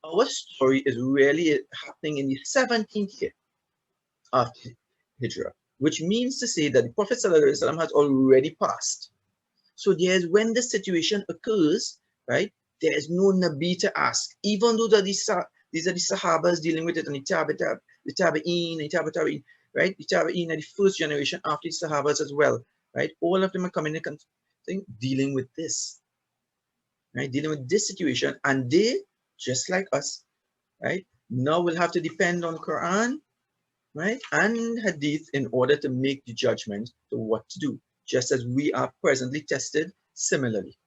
our story is really happening in the 17th year after Hijrah, which means to say that the Prophet ﷺ has already passed. So there's when the situation occurs, right? There is no Nabi to ask, even though these are the Sahabas dealing with it, and the Tabi'een, right? The Tabi'een are the first generation after the Sahabas as well, right? All of them are coming in dealing with this, right? Dealing with this situation, and they, just like us, right? Now we'll have to depend on Quran, right, and Hadith in order to make the judgment to what to do, just as we are presently tested similarly.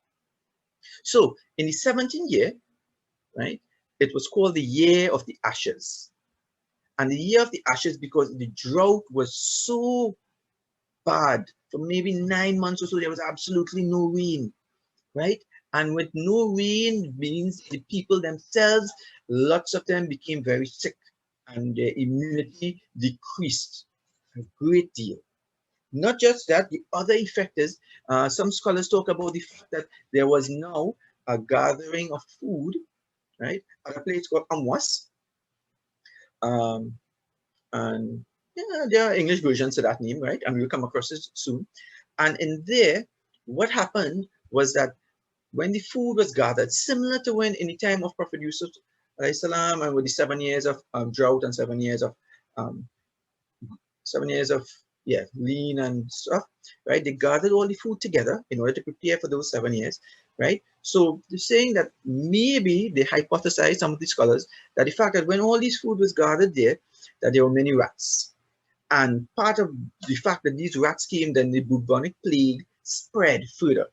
So in the 17th year, right, it was called the Year of the Ashes. And the Year of the Ashes because the drought was so bad. For maybe 9 months or so, there was absolutely no rain, right? And with no rain means the people themselves, lots of them became very sick and their immunity decreased a great deal. Not just that, the other effect is some scholars talk about the fact that there was now a gathering of food, right, at a place called Amwas. Um, and yeah, there are English versions of that name, right? And we'll come across it soon. And in there, what happened was that when the food was gathered, similar to when in the time of Prophet Yusuf, salam, and with the 7 years of drought and 7 years of um, 7 years of lean and stuff, right? They gathered all the food together in order to prepare for those 7 years, right? So they're saying that maybe they hypothesized, some of the scholars, that the fact that when all this food was gathered there, that there were many rats. And part of the fact that these rats came, then the bubonic plague spread further.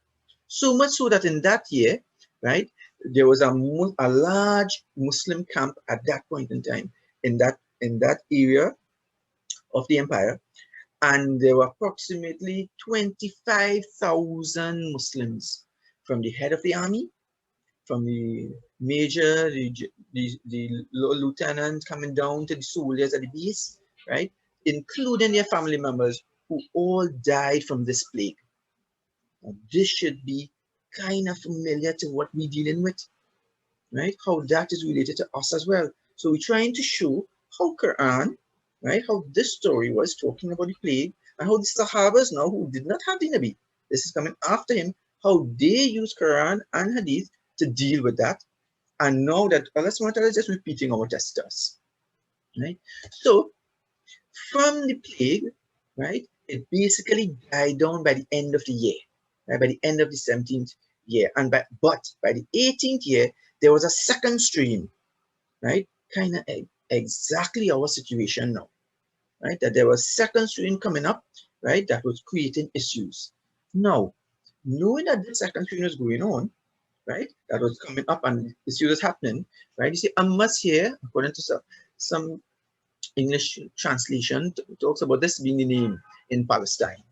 So much so that in that year, right, there was a large Muslim camp at that point in time in that area of the empire, and there were approximately 25,000 Muslims, from the head of the army, from the major, the lieutenant, coming down to the soldiers at the base, right, including their family members, who all died from this plague. Now, this should be kind of familiar to what we're dealing with, right? How that is related to us as well. So we're trying to show how Quran, right, how this story was talking about the plague, and how the Sahabas now, who did not have the Nabi, this is coming after him, how they use Quran and Hadith to deal with that. And now that Allah SWT is just repeating our test to us, right? So from the plague, right, it basically died down by the end of the year, right, by the end of the 17th year. But by the 18th year, there was a second stream, right, kind of exactly our situation now, right, that there was second stream coming up, right, that was creating issues. Now, knowing that the second stream was going on, right, that was coming up and issues was happening, right, you see, Amwas here, according to some English translation, talks about this being the name in Palestine,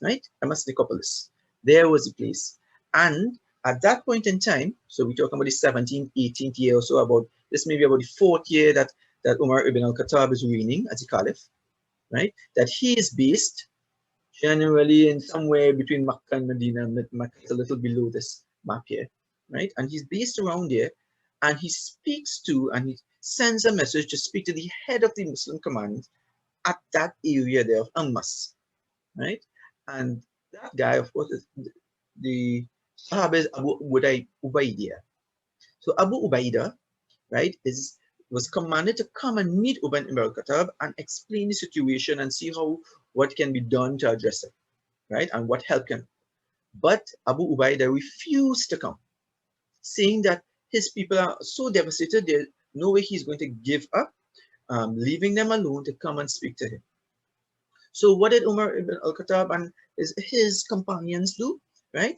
right? Amwas Nicopolis. There was a place. And at that point in time, so we're talking about the 17th, 18th year or so, about this maybe about the 4th year that Umar ibn al-Khattab is reigning as a caliph, right? That he is based generally in somewhere between Makkah and Medina. Makkah is a little below this map here, right? And he's based around there, and he speaks to, and he sends a message to speak to the head of the Muslim command at that area there of Amwas, right? And that guy, of course, is the Sahaba is Abu Ubaidah. So Abu Ubaidah, right, was commanded to come and meet Umar ibn al-Khattab and explain the situation and see what can be done to address it, right, and what help can. But Abu Ubaidah refused to come, saying that his people are so devastated, there's no way he's going to give up, leaving them alone to come and speak to him. So what did Umar ibn al-Khattab and his companions do, right?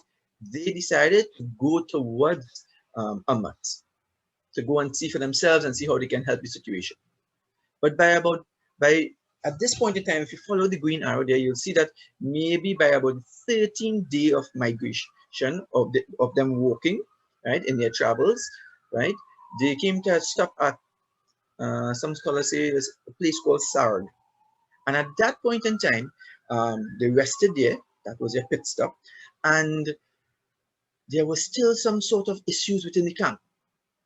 They decided to go towards Amwas, to go and see for themselves and see how they can help the situation. But by at this point in time, if you follow the green arrow there, you'll see that maybe by about the 13th day of migration of them walking, right, in their travels, right, they came to a stop at some scholars say there's a place called Sarg. And at that point in time, they rested there. That was their pit stop. And there was still some sort of issues within the camp.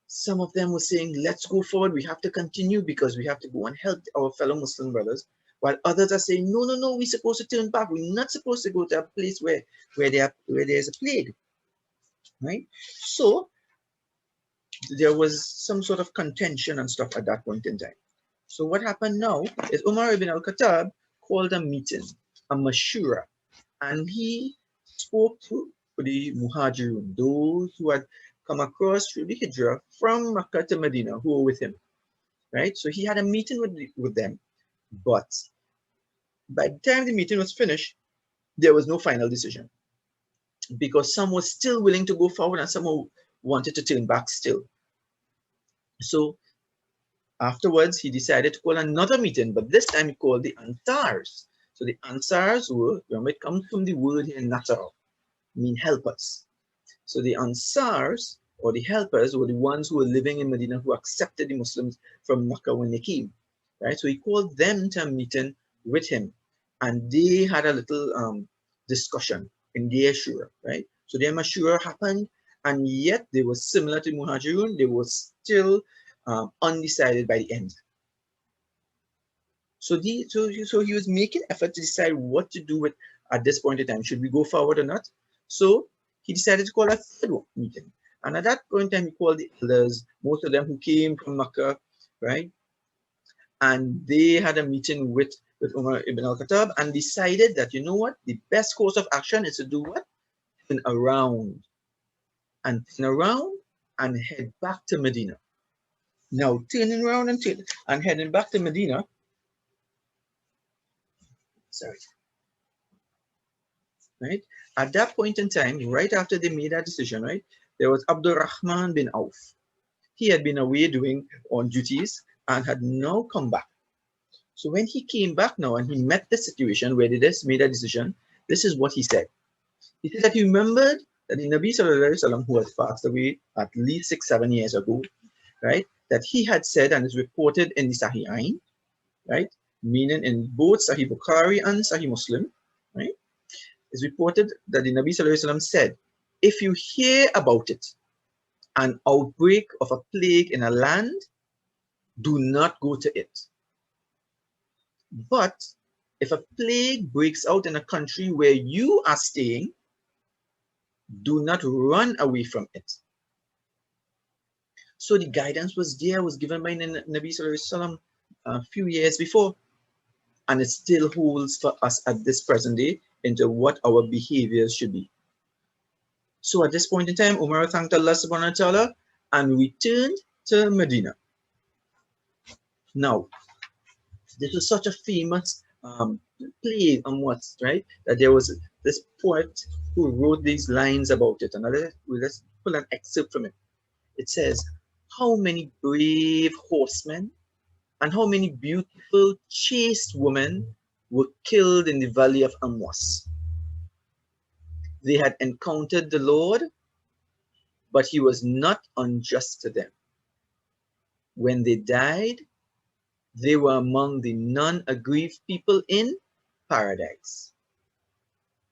Some of them were saying, let's go forward, we have to continue because we have to go and help our fellow Muslim brothers. While others are saying, no, no, no, we're supposed to turn back. We're not supposed to go to a place where there's a plague, right? So there was some sort of contention and stuff at that point in time. So what happened now is Umar ibn al-Khattab called a meeting, a mashura, and he spoke to the Muhajirun, those who had come across through the Hijrah from Makkah to Medina, who were with him, right? So he had a meeting with them, but by the time the meeting was finished, there was no final decision because some were still willing to go forward and some wanted to turn back still. So afterwards, he decided to call another meeting, but this time he called the Ansars. So the Ansars were, remember, it comes from the word here, Nasar, mean helpers. So the Ansars, or the helpers, were the ones who were living in Medina who accepted the Muslims from Makkah when they came, right? So he called them to a meeting with him, and they had a little discussion in their shura, right? So their mashura happened, and yet they were similar to Muhajirun. They were still undecided by the end. So he was making effort to decide what to do with at this point in time. Should we go forward or not? So he decided to call a third meeting. And at that point in time, he called the elders, most of them who came from Makkah, right? And they had a meeting with Umar ibn al-Khattab and decided that, you know what, the best course of action is to do what? Turn around and head back to Medina. Now, turning around and heading back to Medina, sorry, right? At that point in time, right after they made that decision, right, there was Abdul Rahman bin Auf. He had been away doing on duties and had now come back. So when he came back now and he met the situation where they just made a decision, this is what he said. He said that he remembered that the Nabi Sallallahu Alaihi Wasallam, who had passed away at least 6-7 years ago, right, that he had said, and is reported in the Sahihain, right, meaning in both Sahih Bukhari and Sahih Muslim, right, it's reported that the Nabi Sallallahu Alaihi Wasallam said, if you hear about it, an outbreak of a plague in a land, do not go to it. But if a plague breaks out in a country where you are staying, do not run away from it. So the guidance was given by Nabi Sallallahu Alaihi Wasallam a few years before, and it still holds for us at this present day into what our behaviors should be. So at this point in time, Umar thanked Allah subhanahu wa ta'ala and returned to Medina. Now, this was such a famous play on Amwas, right? That there was this poet who wrote these lines about it. And let's pull an excerpt from it. It says, how many brave horsemen and how many beautiful, chaste women were killed in the valley of Amwas. They had encountered the Lord, but he was not unjust to them. When they died, they were among the non-aggrieved people in paradise.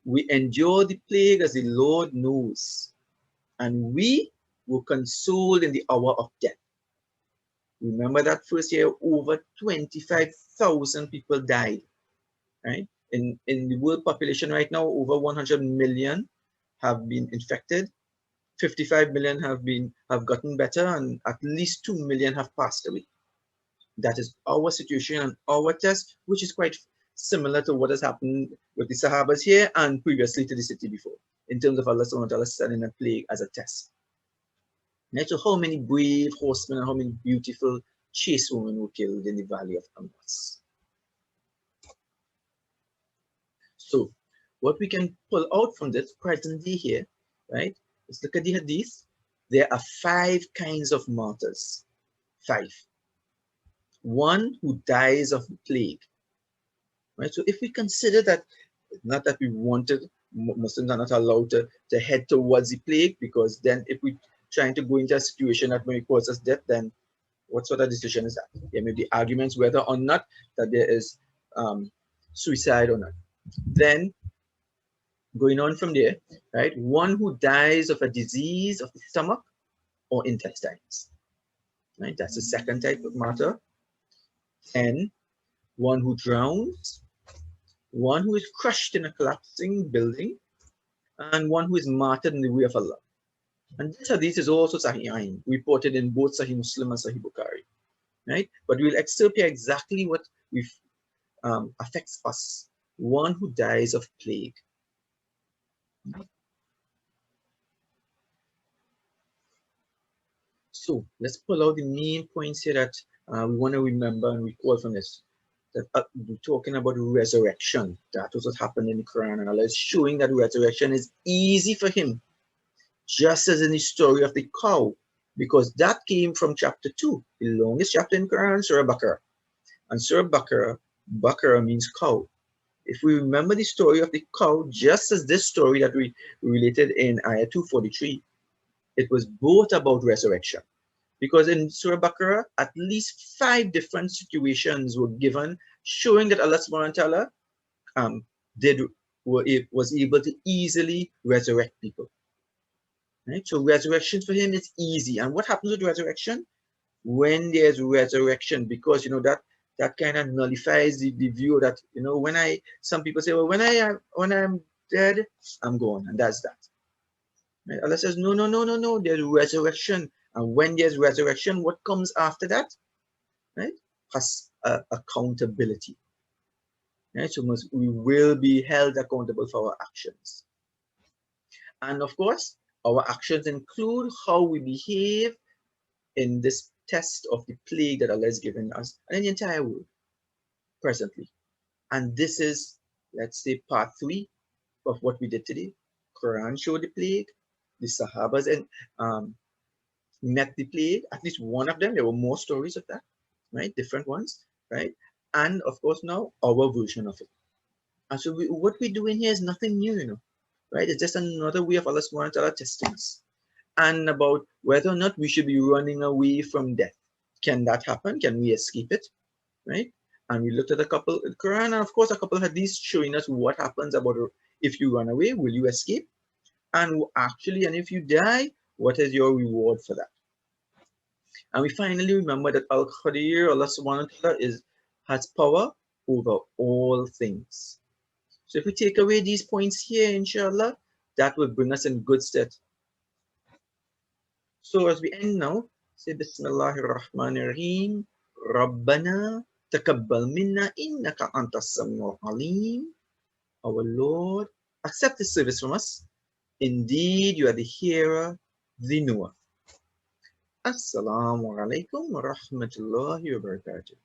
We endure the plague as the Lord knows, and we were consoled in the hour of death. Remember that first year, over 25,000 people died, right? In the world population right now, over 100 million have been infected. 55 million have gotten better, and at least 2 million have passed away. That is our situation and our test, which is quite similar to what has happened with the Sahabas here and previously to the city before, in terms of Allah subhanahu wa ta'ala sending a plague as a test. Right? So how many brave horsemen and how many beautiful chaste women were killed in the valley of Amwas. So what we can pull out from this present day here, right? Let's look at the hadith. There are 5 kinds of martyrs. 5. One who dies of plague. Right? So if we consider that, not that we wanted, Muslims are not allowed to head towards the plague, because then if we trying to go into a situation that may cause us death, then what sort of decision is that? There may be arguments whether or not that there is suicide or not. Then going on from there, right? One who dies of a disease of the stomach or intestines. Right? That's the second type of martyr. 10, one who drowns, one who is crushed in a collapsing building, and one who is martyred in the way of Allah. And this hadith is also Sahihain, reported in both Sahih Muslim and Sahih Bukhari. Right? But we'll excerpt here exactly what affects us. One who dies of plague. So let's pull out the main points here that we want to remember and recall from this. That we're talking about resurrection. That was what happened in the Quran, and Allah is showing that resurrection is easy for Him, just as in the story of the cow, because that came from chapter 2, the longest chapter in Quran, Surah Baqarah. And Surah Baqarah means cow. If we remember the story of the cow, just as this story that we related in Ayah 243, it was both about resurrection. Because in Surah Baqarah, at least 5 different situations were given, showing that Allah subhanahu wa ta'ala was able to easily resurrect people. Right? So resurrection for Him is easy. And what happens with resurrection? When there's resurrection, because that kind of nullifies the view that some people say, well, when I'm dead, I'm gone, and that's that. Right? Allah says, no, there's resurrection. And when there's resurrection, what comes after that? Right? Accountability. Right? So we will be held accountable for our actions. And of course, our actions include how we behave in this test of the plague that Allah has given us and in the entire world presently. And this is, let's say, part 3 of what we did today. Quran showed the plague. The Sahabas met the plague, at least one of them. There were more stories of that, right? Different ones, right? And of course now our version of it. And so what we're doing here is nothing new, right? It's just another way of Allah subhanahu wa ta'ala testing us. And about whether or not we should be running away from death. Can that happen? Can we escape it? Right? And we looked at a couple in Quran, and of course a couple hadiths showing us what happens about if you run away, will you escape? And actually, and if you die, what is your reward for that? And we finally remember that Al-Qadir, Allah subhanahu wa ta'ala, has power over all things. So if we take away these points here, inshallah, that will bring us in good stead. So as we end now, say Bismillahir Rahmanir Rahim. Rabbana taqabbal minna innaka antas samiul alim. Our Lord, accept this service from us. Indeed, you are the hearer, the knower. Assalamu alaikum wa rahmatullahi wa barakatuh.